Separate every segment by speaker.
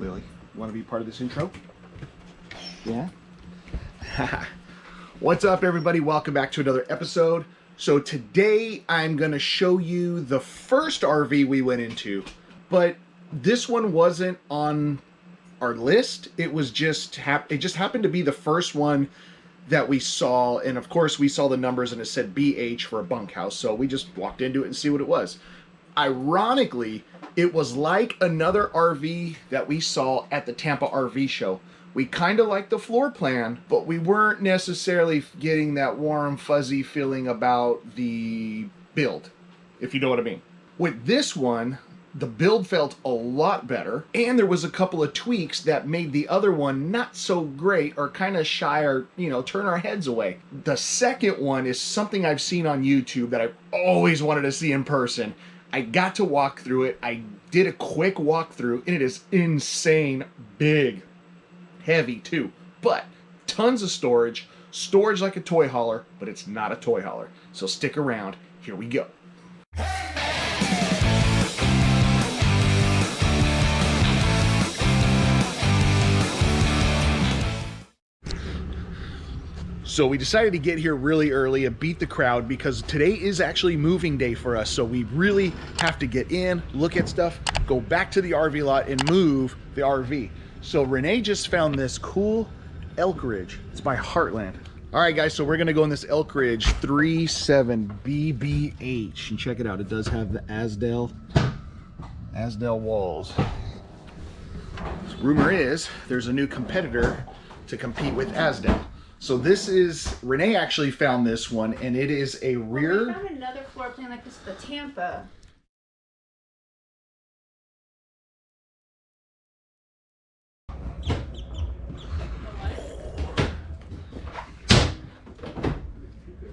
Speaker 1: Lily, want to be part of this intro? Yeah? What's up, everybody? Welcome back to another episode. So today I'm going to show you the first RV we went into, but this one wasn't on our list. It was just it just happened to be the first one that we saw, and of course we saw the numbers and it said BH for a bunkhouse, so we just walked into it and see what it was. Ironically, it was like another RV that we saw at the Tampa RV show. We kind of liked the floor plan, but we weren't necessarily getting that warm, fuzzy feeling about the build, if you know what I mean. With this one, the build felt a lot better, and there was a couple of tweaks that made the other one not so great or kind of shy or, turn our heads away. The second one is something I've seen on YouTube that I've always wanted to see in person. I got to walk through it. I did a quick walkthrough, and it is insane big. Heavy too, but tons of storage like a toy hauler, but it's not a toy hauler. So stick around. Here we go. So we decided to get here really early and beat the crowd because today is actually moving day for us. So we really have to get in, look at stuff, go back to the RV lot and move the RV. So Renee just found this cool Elkridge. It's by Heartland. All right, guys, so we're gonna go in this Elkridge377bbh and check it out. It does have the Asdale walls. Rumor is there's a new competitor to compete with Asdale. So this is, Renee actually found this one, and it is a rear.
Speaker 2: I found another floor plan like this at the Tampa.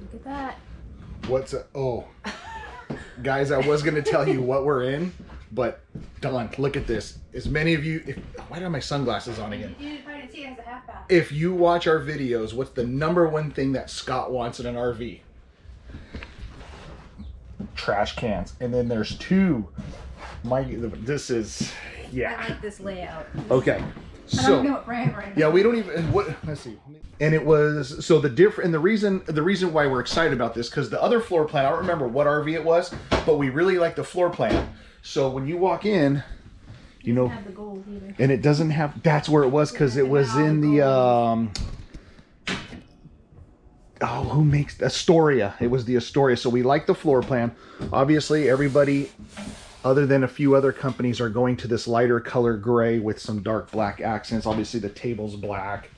Speaker 2: Look at that.
Speaker 1: What's a, oh. Guys, I was gonna tell you what we're in, but Don, look at this. As many of you, why do I have my sunglasses on again?
Speaker 2: You didn't see it has a half bath.
Speaker 1: If you watch our videos, what's the number one thing that Scott wants in an RV? Trash cans. And then there's two. This is, yeah.
Speaker 2: I like this layout.
Speaker 1: Okay. So,
Speaker 2: I don't know what brand right now.
Speaker 1: yeah, we don't even, let's see. And it was, so the reason why we're excited about this, because the other floor plan, I don't remember what RV it was, but we really like the floor plan. So when you walk in, you know,
Speaker 2: have the gold either.
Speaker 1: And it doesn't have, that's where it was, because it was in the, who makes, Astoria. It was the Astoria. So we like the floor plan. Obviously, everybody, other than a few other companies, are going to this lighter color gray with some dark black accents. Obviously, the table's black.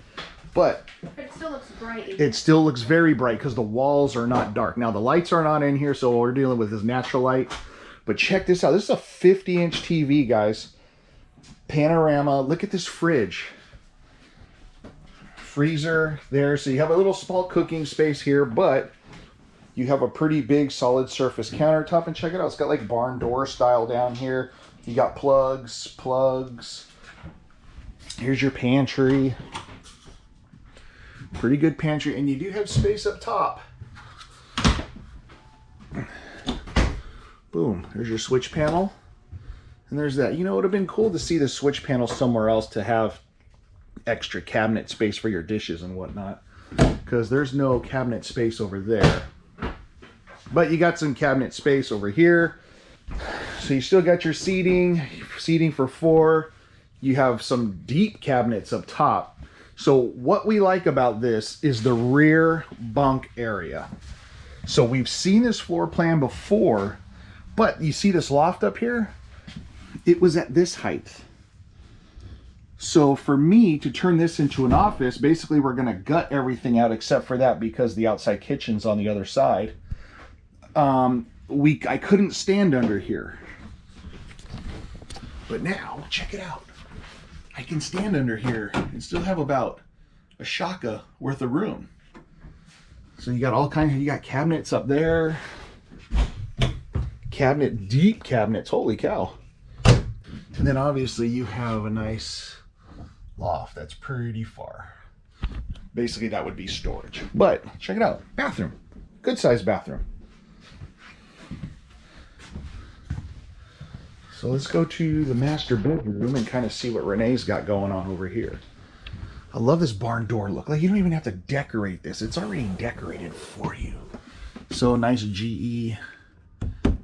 Speaker 1: But
Speaker 2: it still looks bright.
Speaker 1: It still looks very bright because the walls are not dark. Now, the lights are not in here, so we're dealing with this natural light. But check this out. This is a 50-inch TV, guys. Panorama. Look at this fridge. Freezer there. So you have a little small cooking space here, but you have a pretty big solid surface countertop. And check it out. It's got like barn door style down here. You got plugs. Here's your pantry. Pretty good pantry. And you do have space up top. Boom. There's your switch panel. And there's that. You know, it would have been cool to see the switch panel somewhere else to have extra cabinet space for your dishes and whatnot. Because there's no cabinet space over there. But you got some cabinet space over here. So you still got your seating for 4. You have some deep cabinets up top. So what we like about this is the rear bunk area. So we've seen this floor plan before, but you see this loft up here? It was at this height. So for me to turn this into an office, basically we're gonna gut everything out except for that because the outside kitchen's on the other side. I couldn't stand under here. But now, check it out. I can stand under here and still have about a shaka worth of room. So you got all kinds of, you got cabinets up there. Deep cabinets, holy cow. And then obviously you have a nice loft that's pretty far. Basically that would be storage. But check it out, bathroom. Good sized bathroom. So let's go to the master bedroom and kind of see what Renee's got going on over here. I love this barn door look. Like, you don't even have to decorate this. It's already decorated for you. So nice GE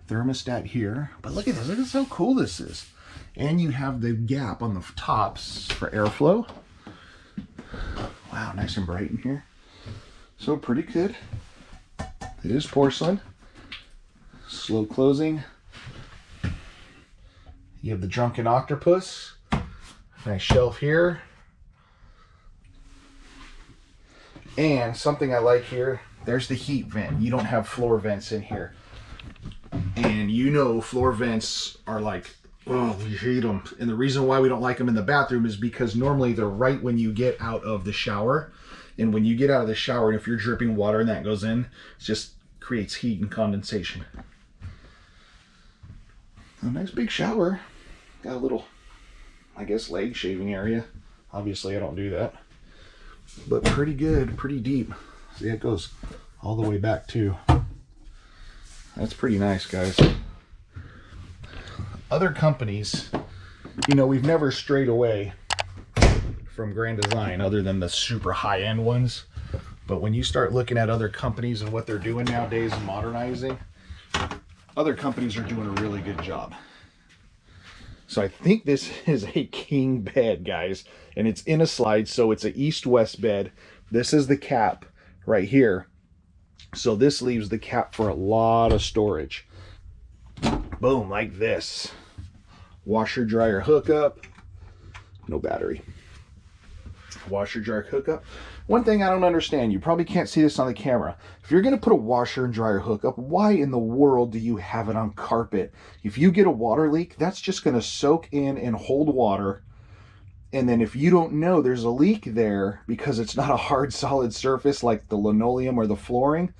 Speaker 1: thermostat here. But look at this. Look at how cool this is. And you have the gap on the tops for airflow. Wow, nice and bright in here. So pretty good. It is porcelain. Slow closing. You have the drunken octopus. Nice shelf here. And something I like here, there's the heat vent. You don't have floor vents in here. And you know floor vents are like, oh, we hate them. And the reason why we don't like them in the bathroom is because normally they're right when you get out of the shower. And when you get out of the shower, and if you're dripping water and that goes in, it just creates heat and condensation. A nice big shower. Got a little, I guess, leg shaving area. Obviously, I don't do that. But pretty good, pretty deep. See, it goes all the way back too. That's pretty nice, guys. Other companies, you know, we've never strayed away from Grand Design other than the super high-end ones. But when you start looking at other companies and what they're doing nowadays and modernizing, other companies are doing a really good job. So I think this is a king bed, guys, and it's in a slide, so it's an east-west bed. This is the cap right here. So this leaves the cap for a lot of storage. Boom, like this. Washer dryer hookup. No battery. Washer dryer hookup. One thing I don't understand, you probably can't see this on the camera. If you're going to put a washer and dryer hookup, why in the world do you have it on carpet? If you get a water leak, that's just going to soak in and hold water. And then if you don't know there's a leak there because it's not a hard solid surface like the linoleum or the flooring,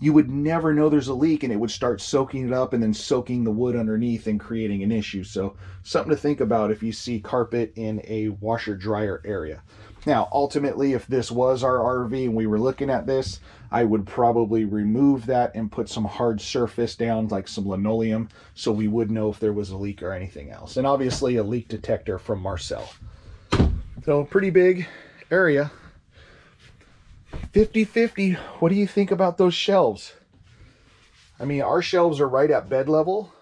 Speaker 1: you would never know there's a leak, and it would start soaking it up and then soaking the wood underneath and creating an issue. So something to think about if you see carpet in a washer dryer area. Now, ultimately, if this was our RV and we were looking at this, I would probably remove that and put some hard surface down, like some linoleum, so we would know if there was a leak or anything else. And obviously a leak detector from MarCell. So pretty big area. 50-50. What do you think about those shelves? I mean, our shelves are right at bed level,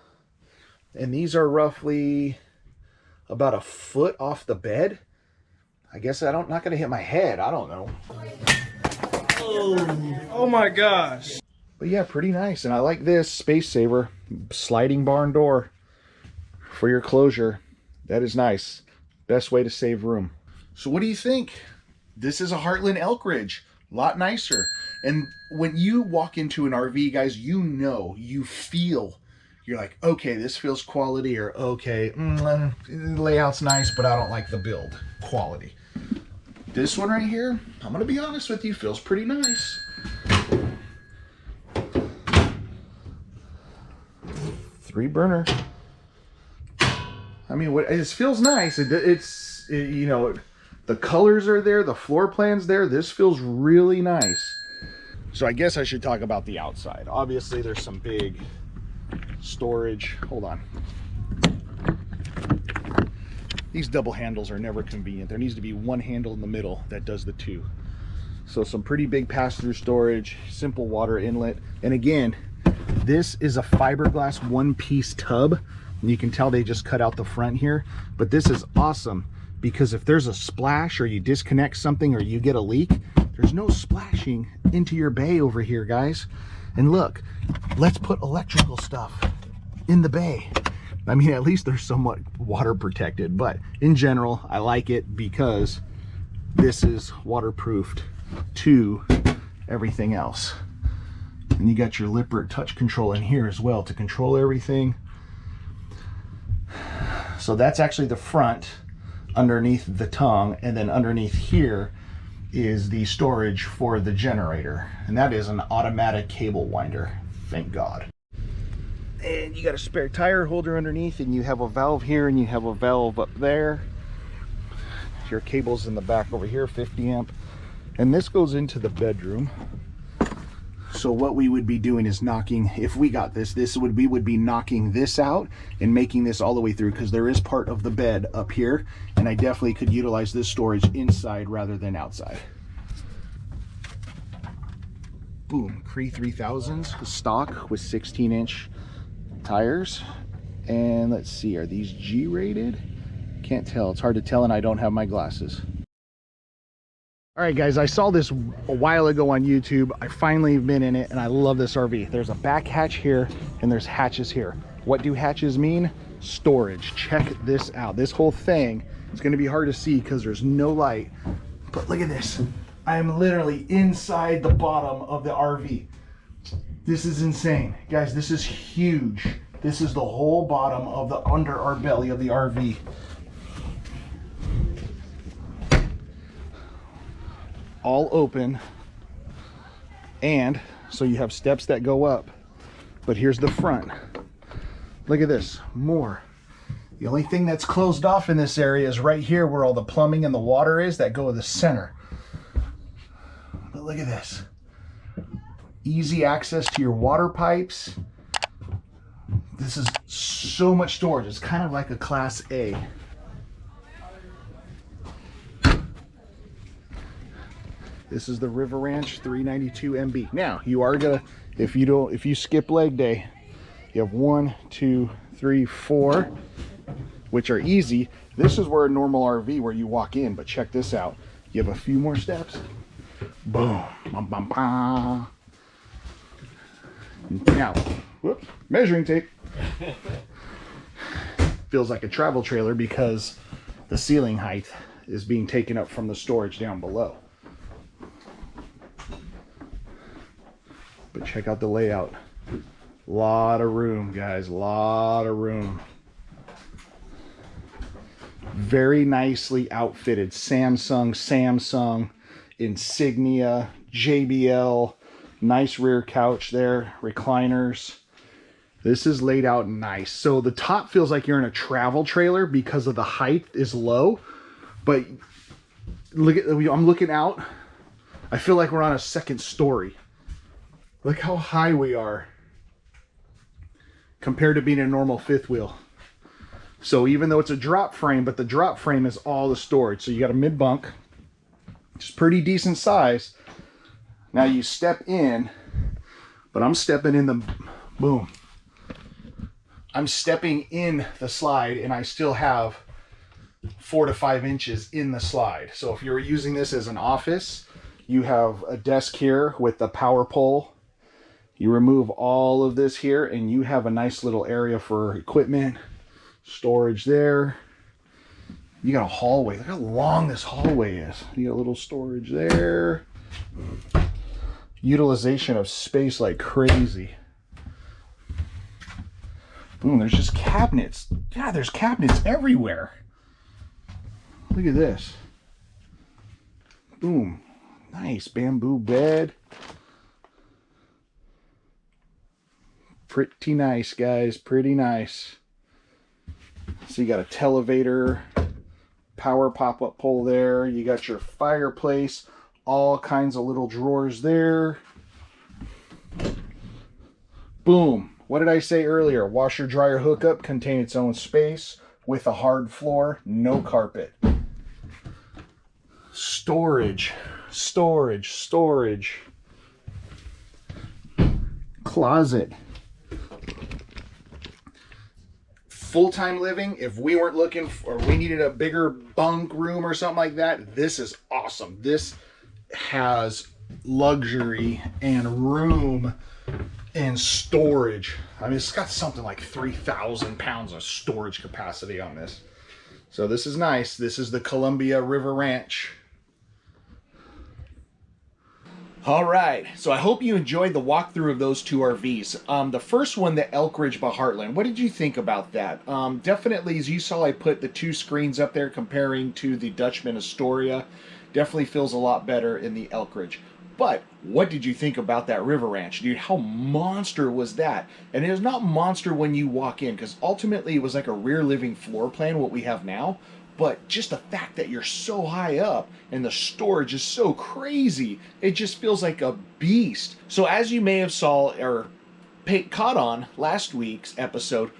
Speaker 1: and these are roughly about a foot off the bed. I guess not going to hit my head. I don't know.
Speaker 3: Oh my gosh.
Speaker 1: But yeah, pretty nice. And I like this space saver sliding barn door for your closure. That is nice. Best way to save room. So what do you think? This is a Heartland Elkridge. A lot nicer. And when you walk into an RV, guys, you know, you feel, you're like, okay, this feels quality, or okay, the layout's nice, but I don't like the build quality. This one right here, I'm going to be honest with you, feels pretty nice. Three burner. I mean, it feels nice. You know, the colors are there, the floor plan's there. This feels really nice. So I guess I should talk about the outside. Obviously, there's some big storage. Hold on. These double handles are never convenient. There needs to be one handle in the middle that does the two. So some pretty big pass-through storage, simple water inlet. And again, this is a fiberglass one-piece tub. And you can tell they just cut out the front here. But this is awesome because if there's a splash or you disconnect something or you get a leak, there's no splashing into your bay over here, guys. And look, let's put electrical stuff in the bay. I mean, at least they're somewhat water protected, but in general, I like it because this is waterproofed to everything else. And you got your Lippert touch control in here as well to control everything. So that's actually the front underneath the tongue, and then underneath here is the storage for the generator, and that is an automatic cable winder, thank God. And you got a spare tire holder underneath, and you have a valve here and you have a valve up there. Your cable's in the back over here, 50 amp, and this goes into the bedroom. So what we would be doing is knocking, if we got this, we would be knocking this out and making this all the way through, because there is part of the bed up here, and I definitely could utilize this storage inside rather than outside. Boom, Cree 3000s stock with 16-inch tires. And let's see, are these G-rated? Can't tell, it's hard to tell and I don't have my glasses. All right guys, I saw this a while ago on YouTube. I finally have been in it and I love this RV. There's a back hatch here and there's hatches here. What do hatches mean? Storage. Check this out. This whole thing is gonna be hard to see because there's no light, but look at this. I am literally inside the bottom of the RV. This is insane. Guys, this is huge. This is the whole bottom of the under our belly of the RV. All open. And so you have steps that go up. But here's the front. Look at this, more. The only thing that's closed off in this area is right here where all the plumbing and the water is that go to the center. But look at this. Easy access to your water pipes. This is so much storage. It's kind of like a Class A. This is the Riverranch392mb. Now, you are gonna, if you skip leg day, you have 1, 2, 3, 4, which are easy. This is where a normal RV where you walk in, but check this out. You have a few more steps. Boom. Bum, bum, bum. Now, whoops, measuring tape. Feels like a travel trailer because the ceiling height is being taken up from the storage down below. But check out the layout. Lot of room, guys, lot of room. Very nicely outfitted. Samsung, Insignia, JBL, nice rear couch there, recliners. This is laid out nice. So the top feels like you're in a travel trailer because of the height is low, but look at, I'm looking out. I feel like we're on a second story. Look how high we are compared to being a normal fifth wheel. So even though it's a drop frame, but the drop frame is all the storage. So you got a mid bunk, which is pretty decent size. Now you step in, but I'm stepping in the, boom. I'm stepping in the slide and I still have 4 to 5 inches in the slide. So if you're using this as an office, you have a desk here with the power pole. You remove all of this here and you have a nice little area for equipment, storage there. You got a hallway. Look how long this hallway is. You got a little storage there. Utilization of space like crazy. Boom, there's just cabinets. God, there's cabinets everywhere. Look at this. Boom. Nice bamboo bed. Pretty nice, guys. Pretty nice. So you got a televator, power pop-up pole there. You got your fireplace, all kinds of little drawers there. Boom. What did I say earlier? Washer dryer hookup, contain its own space with a hard floor, no carpet. Storage, storage, storage. Closet. Full-time living, if we weren't looking for, or we needed a bigger bunk room or something like that, this is awesome. This has luxury and room and storage. I mean, it's got something like 3,000 pounds of storage capacity on this. So this is nice. This is the Columbia River Ranch. All right, so I hope you enjoyed the walkthrough of those two RVs. The first one, the Elkridge by Heartland, what did you think about that? Definitely, as you saw, I put the two screens up there comparing to the Dutchman Astoria. Definitely feels a lot better in the Elkridge. But what did you think about that River Ranch? Dude, how monster was that? And it is not monster when you walk in, because ultimately it was like a rear living floor plan, what we have now. But just the fact that you're so high up and the storage is so crazy, it just feels like a beast. So as you may have saw or caught on last week's episode,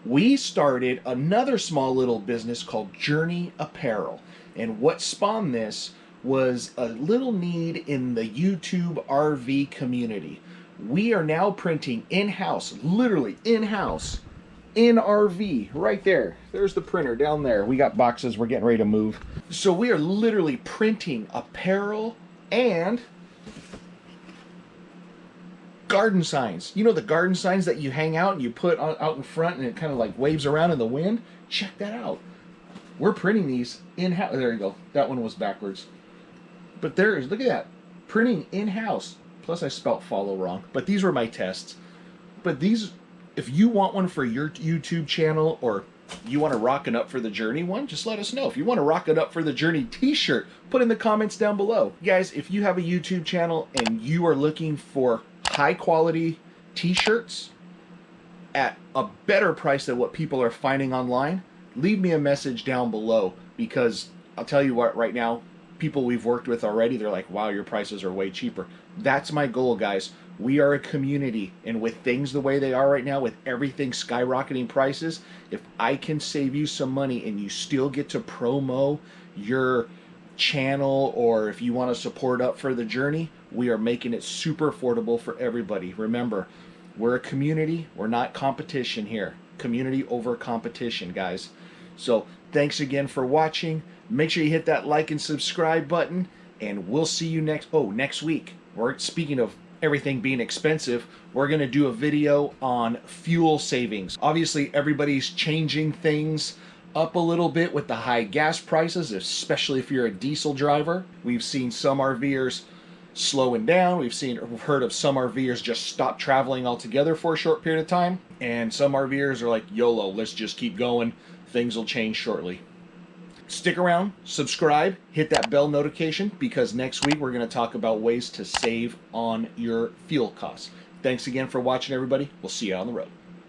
Speaker 1: we started another small little business called Journey Apparel. And what spawned this was a little need in the YouTube RV community. We are now printing in-house, literally in-house, in RV, right there. There's the printer down there. We got boxes we're getting ready to move. So we are literally printing apparel and garden signs. You know the garden signs that you hang out and you put out in front and it kind of like waves around in the wind? Check that out. We're printing these in-house. There you go. That one was backwards. But there is, look at that. Printing in-house. Plus I spelt follow wrong. But these were my tests. But these, if you want one for your YouTube channel or you want to rock it up for the Journey one, just let us know. If you want to rock it up for the Journey t-shirt, put in the comments down below. Guys, if you have a YouTube channel and you are looking for high quality t-shirts at a better price than what people are finding online, leave me a message down below, because I'll tell you what, right now, people we've worked with already, they're like, wow, your prices are way cheaper. That's my goal, guys. We are a community, and with things the way they are right now, with everything skyrocketing prices, if I can save you some money and you still get to promo your channel, or if you want to support Up for the Journey, we are making it super affordable for everybody. Remember, we're a community. We're not competition here. Community over competition, guys. So thanks again for watching. Make sure you hit that like and subscribe button, and we'll see you next week. We're speaking of everything being expensive, we're going to do a video on fuel savings. Obviously, everybody's changing things up a little bit with the high gas prices, especially if you're a diesel driver. We've seen some RVers slowing down. We've heard of some RVers just stop traveling altogether for a short period of time. And some RVers are like, YOLO, let's just keep going. Things will change shortly. Stick around, subscribe, hit that bell notification, because next week we're going to talk about ways to save on your fuel costs. Thanks again for watching, everybody. We'll see you on the road.